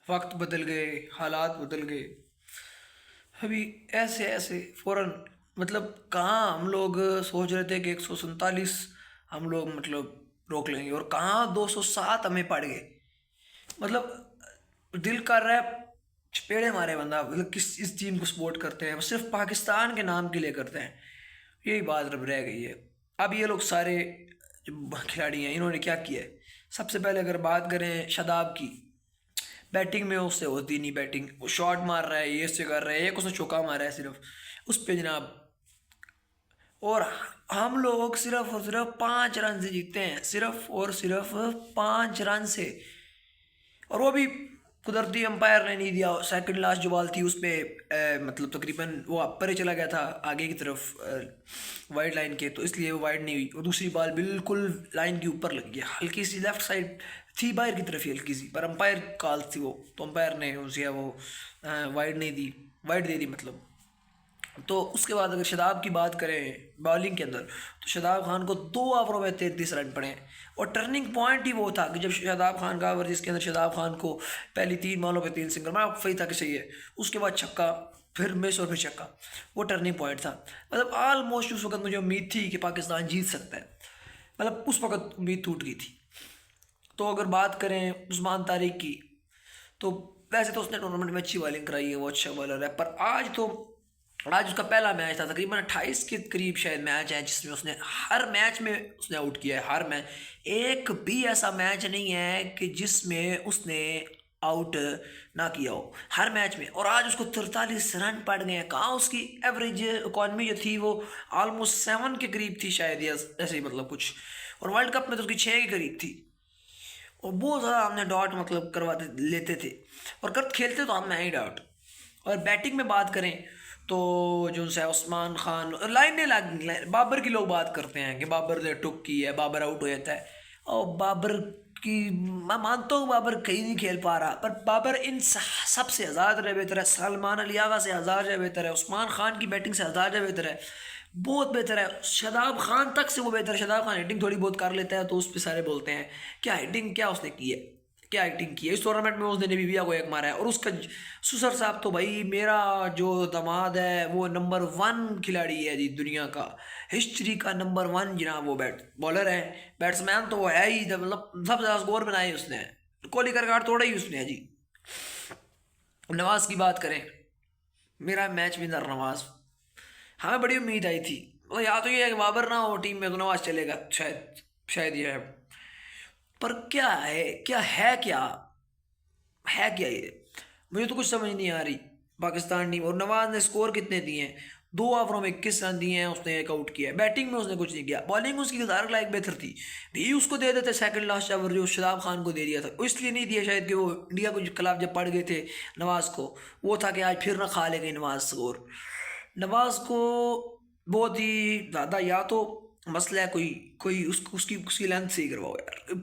वक्त बदल गए, हालात बदल गए। अभी ऐसे ऐसे फ़ौरन मतलब कहाँ हम लोग सोच रहे थे कि 147 हम लोग मतलब रोक लेंगे, और कहाँ 207 हमें पड़ गए। मतलब दिल कर रहा है चपेड़े मारे बंदा, मतलब किस इस टीम को सपोर्ट करते हैं, सिर्फ पाकिस्तान के नाम के लिए करते हैं। यही बात अब रह गई है। अब ये लोग सारे जो खिलाड़ी हैं इन्होंने क्या किया है। सबसे पहले अगर बात करें शादाब की, बैटिंग में उससे होती नहीं बैटिंग, वो शॉट मार रहा है, ये से कर रहा है, एक उसने चौका मारा है सिर्फ उस पे जनाब। और हम लोग सिर्फ और सिर्फ 5 रन से जीतते हैं, सिर्फ और सिर्फ 5 रन से। और वो भी कुदरती अंपायर ने नहीं दिया। सेकंड लास्ट जो बॉल थी उस पर मतलब तकरीबन वो अपर ही चला गया था आगे की तरफ वाइड लाइन के, तो इसलिए वो वाइड नहीं हुई। और दूसरी बॉल बिल्कुल लाइन के ऊपर लगी है, हल्की सी लेफ्ट साइड थी बाहर की तरफ ही हल्की सी, पर अंपायर कॉल थी वो, तो अंपायर ने उसे वो वाइड नहीं दी, वाइड दे दी मतलब। तो उसके बाद अगर शादाब की बात करें बॉलिंग के अंदर, तो शादाब खान को 2 ओवरों में 33 रन पड़े हैं। और टर्निंग पॉइंट ही वो था कि जब शादाब खान का ओवर जिसके अंदर शादाब खान को पहली 3 बॉलों पे 3 सिंगल मारा, सही था कि सही है, उसके बाद छक्का, फिर मिस और फिर छक्का, वो टर्निंग पॉइंट था। मतलब ऑलमोस्ट उस वक्त मुझे उम्मीद थी कि पाकिस्तान जीत सकता है, मतलब उस वक्त उम्मीद टूट गई थी। तो अगर बात करें उस्मान तारिक की, तो वैसे तो उसने टूर्नामेंट में अच्छी बॉलिंग कराई है, वो अच्छा बॉलर है, पर आज उसका पहला मैच था, तकरीबन 28 के करीब शायद मैच है जिसमें उसने हर मैच में उसने आउट किया है। हर मैच, एक भी ऐसा मैच नहीं है कि जिसमें उसने आउट ना किया हो, हर मैच में। और आज उसको 43 रन पड़ गए हैं। कहाँ उसकी एवरेज इकॉनमी जो थी वो ऑलमोस्ट 7 के करीब थी शायद, या ऐसे ही मतलब कुछ। और वर्ल्ड कप में तो उसकी 6 के करीब थी। और बहुत ज़्यादा हमने डॉट मतलब करवाते लेते थे, और कर खेलते तो हम ही डॉट। और बैटिंग में बात करें तो जो है उस्मान खान, लाइनें बाबर की लोग बात करते हैं कि बाबर ने टुक की है, बाबर आउट हो जाता है। और बाबर की मैं मानता हूँ बाबर कहीं नहीं खेल पा रहा, पर बाबर इन सबसे ज़्यादा बेहतर है, सलमान अली आगा से ज़्यादा बेहतर है, उस्मान खान की बैटिंग से ज़्यादा बेहतर है, बहुत बेहतर है। शादाब खान तक से वो बेहतर है। शादाब खान हिटिंग थोड़ी बहुत कर लेता है तो उस पर सारे बोलते हैं क्या हिटिंग, क्या उसने की है, क्या एक्टिंग की है। इस टूर्नामेंट में उसने नेबीबिया को एक मारा है, और उसका सुसर साहब तो भाई मेरा जो दामाद है वो नंबर 1 खिलाड़ी है जी दुनिया का, हिस्ट्री का नंबर 1 जनाब। वो बॉलर है, बैट्समैन तो वो है ही, मतलब सबसे ज़्यादा स्कोर बनाए उसने, कोहली का रिकॉर्ड तोड़ा ही उसने है जी। नवाज की बात करें, मेरा मैच विनर नवाज, हमें बड़ी उम्मीद आई थी। मतलब या तो ये है कि बाबर ना हो टीम में तो नवाज चलेगा, शायद शायद ये है। पर क्या है, क्या है, क्या है, क्या ये मुझे तो कुछ समझ नहीं आ रही। पाकिस्तान टीम, और नवाज ने स्कोर कितने दिए हैं, 2 ओवरों में 21 रन दिए हैं, उसने एक आउट किया है। बैटिंग में उसने कुछ नहीं किया, बॉलिंग उसकी गजार लायक बेहतर थी, भी उसको दे देते सेकंड लास्ट ओवर जो शादाब खान को दे दिया था। इसलिए नहीं दिया शायद कि वो इंडिया को खिलाफ जब पड़ गए थे नवाज को, वो था कि आज फिर ना खा लेंगे नवाज स्कोर। नवाज को बहुत ही ज़्यादा या तो मसला है, कोई कोई उसकी उसकी लेंथ सही करवाओ यार।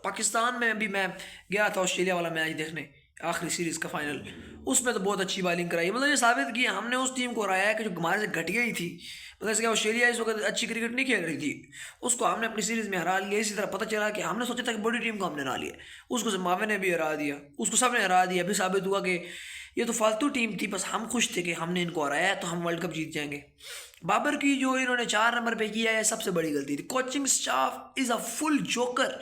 पाकिस्तान में भी मैं गया था ऑस्ट्रेलिया वाला मैच देखने, आखिरी सीरीज़ का फाइनल, उसमें तो बहुत अच्छी बॉलिंग कराई। मतलब ये साबित किया हमने उस टीम को हराया है कि जो हमारे से घटिया ही थी। मतलब इसके ऑस्ट्रेलिया इस वक्त अच्छी क्रिकेट नहीं खेल रही थी, उसको हमने अपनी सीरीज़ में हरा लिया। इसी तरह पता चला कि हमने सोचा था कि बड़ी टीम को हमने हरा लिया, उसको जिम्बाब्वे ने भी हरा दिया, उसको सब ने हरा दिया। अभी साबित हुआ कि ये तो फालतू टीम थी, बस हम खुश थे कि हमने इनको हराया है तो हम वर्ल्ड कप जीत जाएंगे। बाबर की जो इन्होंने 4 नंबर पे किया है सबसे बड़ी गलती थी। Coaching staff is a full joker.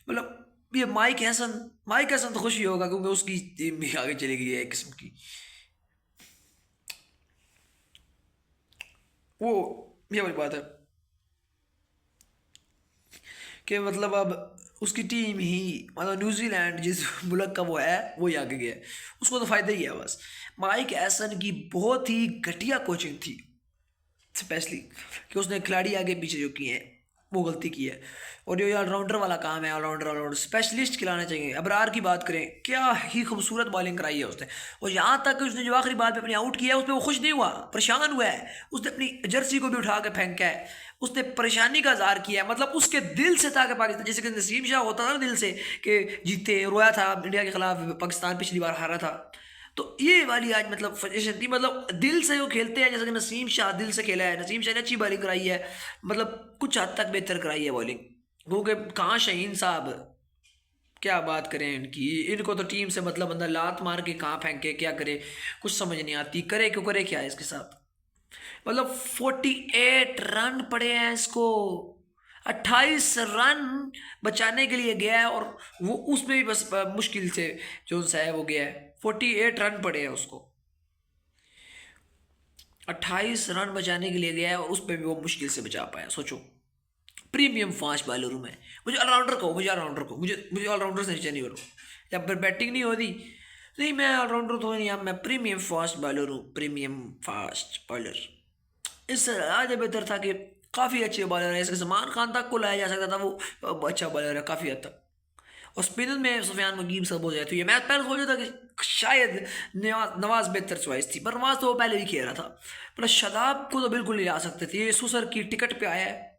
मतलब ये माइक हैसन तो खुशी होगा क्योंकि उसकी टीम भी आगे चली गई है एक किस्म की। वो ये वाली बात है कि मतलब अब उसकी टीम ही, मतलब न्यूजीलैंड जिस मुल्क का वो है वो ही आगे गया है, उसको तो फ़ायदा ही है बस। माइक हैसन की बहुत ही घटिया कोचिंग थी, स्पेशली कि उसने खिलाड़ी आगे पीछे जो किए हैं वो गलती की है। और जो ये ऑलराउंडर वाला काम है, ऑलराउंडर स्पेशलिस्ट खिलाने चाहिए। अबरार की बात करें, क्या ही खूबसूरत बॉलिंग कराई है उसने। और यहाँ तक कि उसने जो आखिरी बाल पे अपनी आउट किया है उस पर वो खुश नहीं हुआ, परेशान हुआ है, उसने अपनी जर्सी को भी उठा के फेंका है, उसने परेशानी का इजहार किया है। मतलब उसके दिल से था कि पाकिस्तान, जैसे कि नसीम शाह होता था ना दिल से कि जीते, रोया था इंडिया के खिलाफ, पाकिस्तान पिछली बार हारा था। तो ये वाली आज मतलब सजेशन थी, मतलब दिल से वो खेलते हैं, जैसे कि नसीम शाह दिल से खेला है। नसीम शाह ने अच्छी बॉलिंग कराई है, मतलब कुछ हद तक बेहतर कराई है बॉलिंग, क्योंकि कहाँ शहीन साहब क्या बात करें इनकी, इनको तो टीम से मतलब बंदा लात मार के कहाँ फेंके क्या करे कुछ समझ नहीं आती, करे क्यों करे क्या है इसके साथ। मतलब 48 रन पड़े हैं इसको, 28 रन बचाने के लिए गया है और वो उसमें भी बस मुश्किल से जो सा है वो गया है, 48 रन पड़े हैं उसको, 28 रन बचाने के लिए गया है और उसमें भी वो मुश्किल से बचा पाया, सोचो। प्रीमियम फास्ट बॉलर हूँ मैं, मुझे ऑलराउंडर कहो, मुझे ऑलराउंडर कहो, मुझे ऑलराउंडर से नीचे नहीं करो, जब फिर बैटिंग नहीं होती नहीं मैं ऑलराउंडर तो नहीं, अब मैं प्रीमियम फास्ट बॉलर हूँ, प्रीमियम फास्ट बॉलर। इससे ज़्यादा बेहतर था कि काफ़ी अच्छे बॉलर है, इसके सलमान खान तक को लाया जा सकता था, वो अच्छा बॉलर है काफ़ी हद तक। और स्पिनर में सुफियान मुगीब सब हो जाए तो ये मैच पहले सोचा था कि शायद नवाज बेहतर चॉइस थी, पर नवाज तो वो पहले भी खेल रहा था, पर शादाब को तो बिल्कुल नहीं ला सकते थे, ये सुसर की टिकट पे आया है,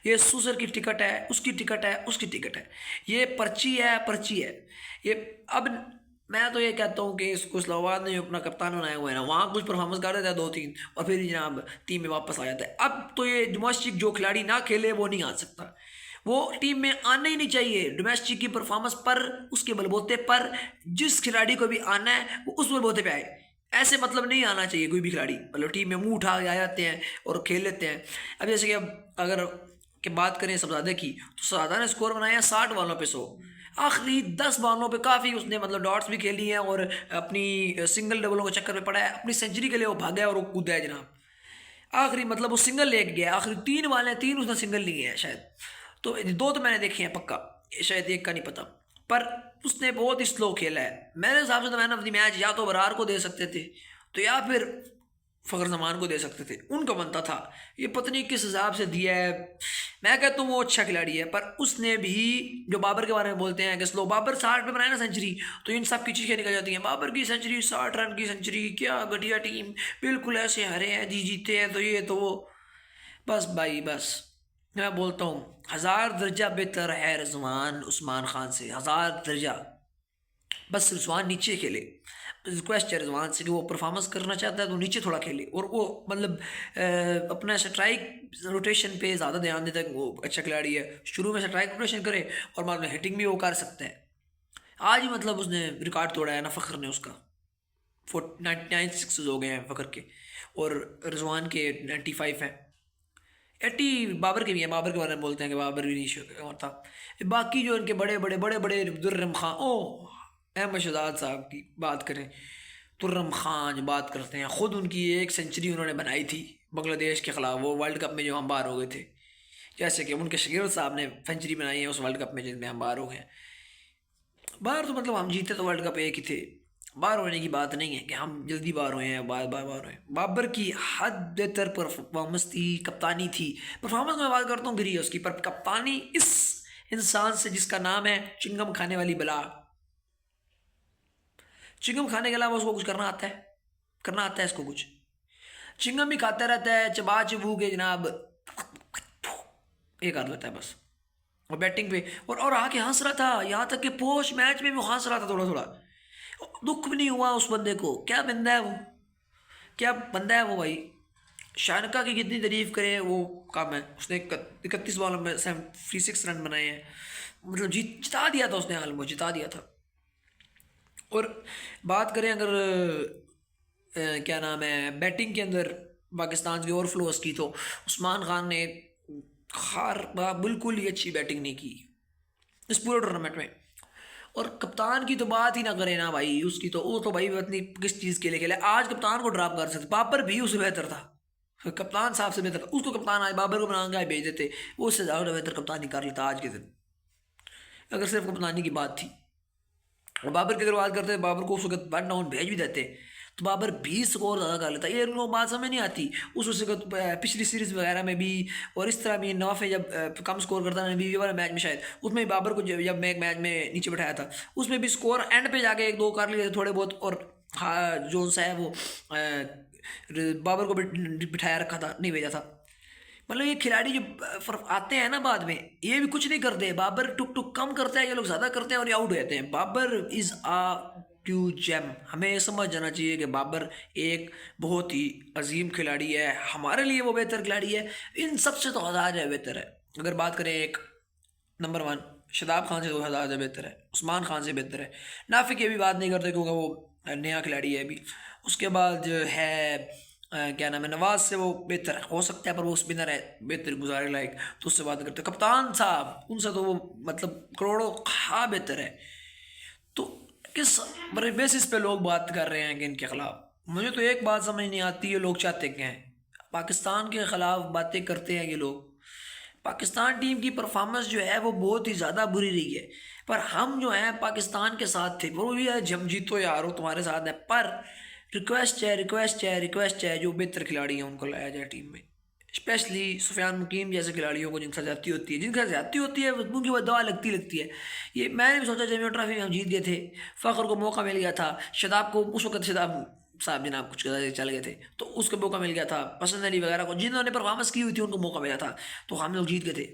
ये सुसर की टिकट है, उसकी टिकट है, उसकी टिकट है, ये पर्ची है, पर्ची है ये। अब मैं तो ये कहता हूँ कि इसको इस्लामाबाद ने अपना कप्तान बनाया हुआ है ना, वहाँ कुछ परफॉर्मेंस कर देता है 2-3 और फिर जनाब टीम में वापस आ जाता है। अब तो ये डोमेस्टिक जो खिलाड़ी ना खेले वो नहीं आ सकता, वो टीम में आना ही नहीं चाहिए, डोमेस्टिक की परफॉर्मेंस पर उसके बलबूते पर जिस खिलाड़ी को भी आना है वो उस बलबूते पे आए, ऐसे मतलब नहीं आना चाहिए कोई भी खिलाड़ी, मतलब टीम में मुंह उठा के आ जाते हैं और खेल लेते हैं। अब जैसे कि अब अगर कि बात करें सबजादे की, तो सबजादा ने स्कोर बनाया 60 बॉलों पे 100, आखिरी 10 बॉलों पे काफ़ी उसने मतलब डॉट्स भी खेली हैं और अपनी सिंगल डबलों के चक्कर में पड़ा है, अपनी सेंचुरी के लिए वो भागा है और वो कूदा है जनाब, आखिरी मतलब वो सिंगल लेके गया, आखिरी 3 बॉल हैं 3 उसने सिंगल लिए हैं शायद, तो 2 तो मैंने देखे हैं पक्का, शायद 1 का नहीं पता, पर उसने बहुत ही स्लो खेला है। मेरे हिसाब से तो मैंने अपनी मैच या तो बरार को दे सकते थे तो या फिर फ़खर जमान को दे सकते थे, उनका बनता था, ये पता नहीं किस हिसाब से दिया है। मैं कहता हूँ वो अच्छा खिलाड़ी है, पर उसने भी जो बाबर के बारे में बोलते हैं कि स्लो, बाबर 60 पे बनाए ना सेंचुरी तो इन सब की चीज़ें निकल जाती हैं, बाबर की सेंचुरी 60 रन की सेंचुरी, क्या घटिया टीम, बिल्कुल ऐसे हरे हैं जी, जीते हैं तो ये तो वो, बस भाई बस। मैं बोलता हूँ 1000 दर्जा बेहतर है रिजवान उस्मान खान से, 1000 दर्जा। बस रिजवान नीचे खेले, रिक्वेस्ट है रिजवान से कि वो परफॉर्मेंस करना चाहता है तो नीचे थोड़ा खेले, और वो मतलब अपना स्ट्राइक रोटेशन पे ज़्यादा ध्यान देता है, वो अच्छा खिलाड़ी है, शुरू में स्ट्राइक रोटेशन करे और बाद में हिटिंग भी वो कर सकता है। आज ही मतलब उसने रिकॉर्ड तोड़ा है ना फ़खर ने, उसका 99 सिक्सेस हो गए हैं फ़खर के, और रिजवान के 95 हैं, 80 बाबर के भी हैं, बाबर के बारे में बोलते हैं कि बाबर भी नहीं होता। बाकी जो इनके बड़े बड़े बड़े बड़े दुर्रम खान, ओ अहमद शहजाद साहब की बात करें, तुर्रम खान जो बात करते हैं, ख़ुद उनकी एक सेंचुरी उन्होंने बनाई थी बांग्लादेश के ख़िलाफ़, वो वर्ल्ड कप में जो हम बाहर हो गए थे, जैसे कि उनके शकील साहब ने सेंचुरी बनाई है उस वर्ल्ड कप में जिसमें हम बाहर हो गए। बाहर तो मतलब हम जीते तो वर्ल्ड कप एक ही थे, बाहर होने की बात नहीं है कि हम जल्दी बाहर हुए हैं, बार बार बाहर हुए। बाबर की हद बेहतर परफॉर्मेंस थी, कप्तानी थी, परफॉर्मेंस में बात करता हूँ गिरी है उसकी, पर कप्तानी इस इंसान से जिसका नाम है चिंगम खाने वाली बला, चिंगम खाने के अलावा उसको कुछ करना आता है, करना आता है इसको कुछ, चिंगम भी खाता रहता है चबा चबू के जनाब, ये कर देता है बस, और बैटिंग पे और आके हंस रहा था, यहाँ तक कि पोस्ट मैच में भी वो हंस रहा था थोड़ा थोड़ा, दुख भी नहीं हुआ उस बंदे को, क्या बंदा है वो, क्या बंदा है वो भाई। शानका की कितनी तारीफ करे वो कम है, उसने 31 बॉलों में 76 रन बनाए हैं, मतलब जिता दिया था उसने, हाल में जिता दिया था। और बात करें अगर क्या नाम है बैटिंग के अंदर पाकिस्तान के ओवरफ्लोस की, तो उस्मान खान ने बिल्कुल ही अच्छी बैटिंग नहीं की इस पूरे टूर्नामेंट में। और कप्तान की तो बात ही ना करें ना भाई, उसकी तो वो तो भाई इतनी किस चीज़ के लिए खेला, आज कप्तान को ड्रॉप कर सकते, बाबर भी उससे बेहतर था, कप्तान साहब से बेहतर था, उसको कप्तान आज बाबर को बना के भेज देते, वो उससे ज़्यादा बेहतर कप्तानी कर लेता आज के दिन, अगर सिर्फ कप्तानी की बात थी। और बाबर की अगर बात करते बाबर को उस वक्त 1 डाउन भेज भी देते तो बाबर भी स्कोर ज़्यादा कर लेता, ये उनको बात समझ नहीं आती। उस वक्त पिछली सीरीज़ वगैरह में भी और इस तरह भी नवाफे जब कम स्कोर करता है, बीवी वाला मैच में शायद, उसमें बाबर को जब मैं एक मैच में नीचे बैठाया था, उसमें भी स्कोर एंड पे जाके 1-2 कर लिए थे थोड़े बहुत, और हाँ जो सा है वो बाबर को बिठाया रखा था, नहीं भेजा था। मतलब ये खिलाड़ी जो आते हैं ना बाद में, ये भी कुछ नहीं करते, बाबर टुक टुक कम करता है, ये लोग ज़्यादा करते हैं और ये आउट हो जाते हैं। Babar is a true gem, हमें ये समझ जाना चाहिए कि बाबर एक बहुत ही अजीम खिलाड़ी है, हमारे लिए वो बेहतर खिलाड़ी है, इन सबसे तो हज़ार है बेहतर है। अगर बात करें एक नंबर 1 शदाब खान से 2000 बेहतर है, उस्मान खान से बेहतर है। नाफिक की भी बात नहीं करते क्योंकि वो नया खिलाड़ी है अभी। उसके बाद जो है क्या नाम है, नवाज से वो बेहतर हो सकता है, पर वो स्पिनर है बेहतर गुजारे लायक, तो उससे बात करते हैं। कप्तान साहब उनसे तो वो मतलब करोड़ों खा बेहतर है। तो किस बेसिस पे लोग बात कर रहे हैं कि इनके खिलाफ? मुझे तो एक बात समझ नहीं आती, ये लोग चाहते क्या हैं? पाकिस्तान के खिलाफ बातें करते हैं ये लोग। पाकिस्तान टीम की परफॉर्मेंस जो है वो बहुत ही ज़्यादा बुरी रही है, पर हम जो हैं पाकिस्तान के साथ थे। वो भी है जब जीतो या हारो तुम्हारे साथ है, पर रिक्वेस्ट है जो बेहतर खिलाड़ी हैं उनको लाया जाए टीम में। स्पेशली सुफियान मुकीम जैसे खिलाड़ियों को जिनके साथ जाती होती है उनकी वह दवा लगती है। ये मैंने भी सोचा जब ट्रॉफी में हम जीत गए थे, फ़खर को मौका मिल गया था, शदाब को उस वक्त शदाब साहब जनाब कुछ चल गए थे तो उसको मौका मिल गया था, पसंद अली वगैरह को जिन्होंने परफॉर्मेंस की हुई थी उनको मौका मिला था, तो हम लोग जीत गए थे।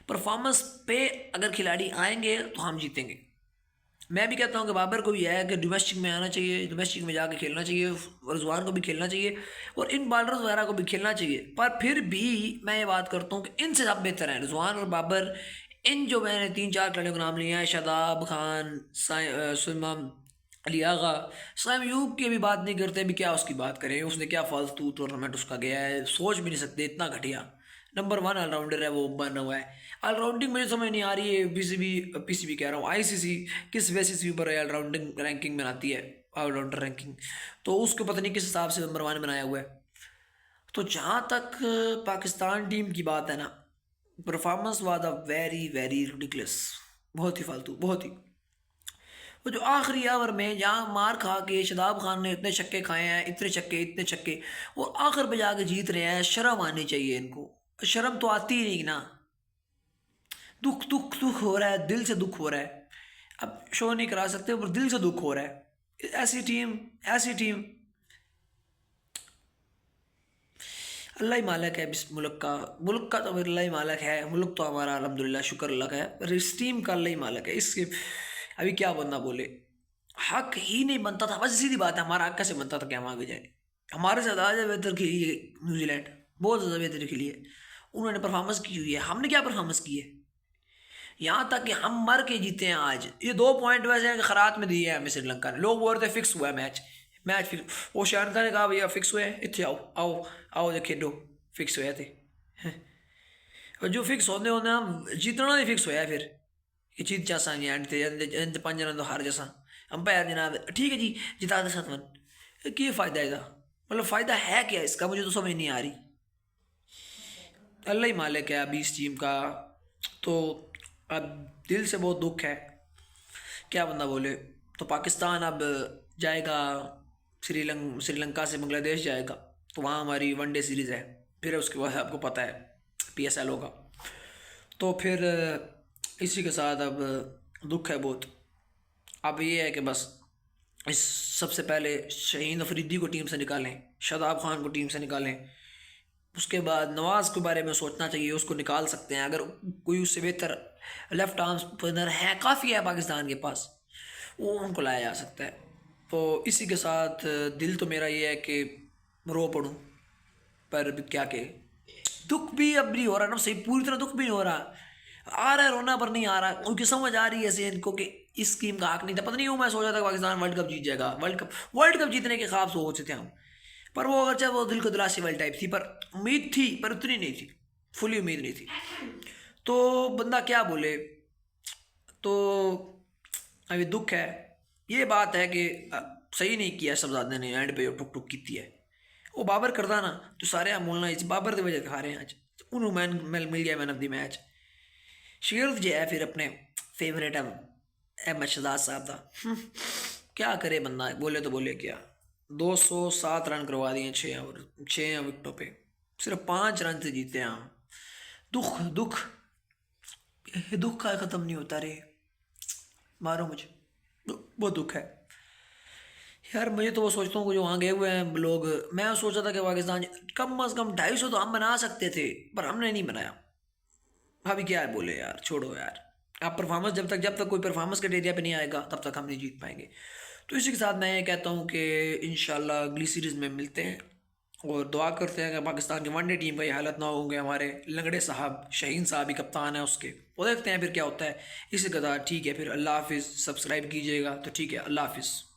परफॉर्मेंस पे अगर खिलाड़ी आएंगे तो हम जीतेंगे। मैं भी कहता हूँ कि बाबर को भी है कि डोमेस्टिक में आना चाहिए, डोमेस्टिक में जाके खेलना चाहिए, रिजवान को भी खेलना चाहिए और इन बॉलर्स वगैरह को भी खेलना चाहिए। पर फिर भी मैं ये बात करता हूँ कि इनसे सब बेहतर हैं रिजवान और बाबर। इन जो मैंने 3-4 खिलाड़ियों के नाम लिए हैं, शादाब खान, सुलेमान अली आगा, साइम यूब की भी बात नहीं करते, भी क्या उसकी बात करें, उसने क्या फालतू टूर्नामेंट उसका गया है, सोच भी नहीं सकते, इतना घटिया। नंबर 1 ऑलराउंडर है वो बना हुआ है। ऑलराउंडिंग मुझे समझ नहीं आ रही है, पीसीबी कह रहा हूँ, आईसीसी किस बेसिस के ऊपर ऑलराउंडिंग रैंकिंग बनाती है, ऑलराउंडर रैंकिंग, तो उसको पता नहीं किस हिसाब से नंबर 1 बनाया हुआ है। तो जहाँ तक पाकिस्तान टीम की बात है ना, performance was a very very ridiculous, बहुत ही फालतू, बहुत ही। वो जो आखिरी ओवर में जहाँ मार खा के शदाब खान ने इतने छक्के खाए हैं, इतने छक्के और आखिर पे जाके जीत रहे हैं, शर्म आनी चाहिए इनको। शर्म तो आती ही नहीं ना। दुख हो रहा है, दिल से दुख हो रहा है। अब शो नहीं करा सकते पर दिल से दुख हो रहा है। ऐसी टीम अल्लाह ही मालिक है इस मुल्क का तो अल्लाह ही मालिक है। मुल्क तो हमारा अल्हम्दुलिल्लाह शुक्र अल्लाह का है, पर इस टीम का अल्लाह ही मालिक है। इसके अभी क्या बंदा बोले, हक ही नहीं बनता था। बस सीधी बात है, हमारा हक कैसे बनता था कि हम आगे जाए? हमारे से ज़्यादा बेहतर खेली है न्यूजीलैंड, बहुत ज़्यादा बेहतर खेली है। उन्होंने परफॉर्मेंस की हुई है, हमने क्या परफॉर्मेंस की है? यहाँ तक कि हम मर के जीते हैं आज। ये 2 पॉइंट वैसे खरात में दिए हैं हमें श्रीलंका ने। लोग बोल रहे थे फिक्स हुआ है मैच फिक्स। वो शानका ने कहा भैया फिक्स हुए हैं, इतने आओ जो खेलो, फिक्स हुए थे। और जो फिक्स होने होने हम जीतना नहीं फिक्स होया फिर ये चीज जैसा नहीं एंड थे 5 रन तो हार जैसा अंपायर जनाब ठीक है जी जिता दे 7 रन, क्या फ़ायदा है? मतलब फ़ायदा है क्या इसका? मुझे तो समझ नहीं आ रही। अल्लाह ही मालिक है अभी इस टीम का। तो अब दिल से बहुत दुख है, क्या बंदा बोले। तो पाकिस्तान अब जाएगा श्रीलंका से बांग्लादेश जाएगा, तो वहाँ हमारी वनडे सीरीज़ है। फिर उसके बाद आपको पता है पीएसएल होगा। तो फिर इसी के साथ अब दुख है बहुत। अब ये है कि बस इस सबसे पहले शहीन अफरीदी को टीम से निकालें, शादाब खान को टीम से निकालें। उसके बाद नवाज़ के बारे में सोचना चाहिए, उसको निकाल सकते हैं अगर कोई उससे बेहतर लेफ्ट आर्म स्पिनर है, काफ़ी है पाकिस्तान के पास, वो उनको लाया जा सकता है। तो इसी के साथ दिल तो मेरा ये है कि रो पड़ूँ, पर क्या के दुख भी अब नहीं हो रहा ना सही, पूरी तरह दुख भी नहीं हो रहा। आ रहा है रोना पर नहीं आ रहा, उनकी समझ आ रही है ऐसे इनको कि इस टीम का हक नहीं था। पता नहीं, मैं सोचा था पाकिस्तान वर्ल्ड कप जीत जाएगा, वर्ल्ड कप जीतने के ख्वाब सोचते थे हम, पर वो अगर चाहे वो दिल को दिलासी वाली टाइप थी, पर उम्मीद थी पर उतनी नहीं थी, फुली उम्मीद नहीं थी। तो बंदा क्या बोले। तो अभी दुख है, ये बात है कि सही नहीं किया शहजादे ने, एंड पे टुक टुक की है। वो बाबर करता ना तो सारे हम बोलना इस बाबर की वजह खा रहे हैं आज। उन्होंने मिल गया मैन ऑफ द मैच। शेर जो है फिर अपने फेवरेट है अहमद शहजाद साहब का। क्या करे बंदा, बोले तो बोले क्या। 207 रन करवा दिए 6 विकेटों पे, सिर्फ 5 रन से जीते हैं हम। दुख दुख ये दुख का ख़त्म नहीं होता रे, मारो मुझे, बहुत दुख है यार। मुझे तो वो सोचता हूँ जो वहाँ गए हुए हैं लोग, मैं सोचा था कि पाकिस्तान कम अज़ कम 250 तो हम बना सकते थे, पर हमने नहीं बनाया। अभी क्या है बोले यार, छोड़ो यार। आप परफॉर्मेंस जब तक कोई परफॉर्मेंस क्राइटेरिया पे नहीं आएगा तब तक हम नहीं जीत पाएंगे। तो इसी के साथ मैं ये कहता हूँ कि इंशाल्लाह अगली सीरीज़ में मिलते हैं। और दुआ करते हैं कि पाकिस्तान की वनडे टीम का ये हालत ना होंगे, हमारे लंगड़े साहब शहीन साहब ही कप्तान है उसके। वो देखते हैं फिर क्या होता है। इसी कदा ठीक है, फिर अल्लाह हाफिज़। सब्सक्राइब कीजिएगा तो ठीक है, अल्लाह हाफिज़।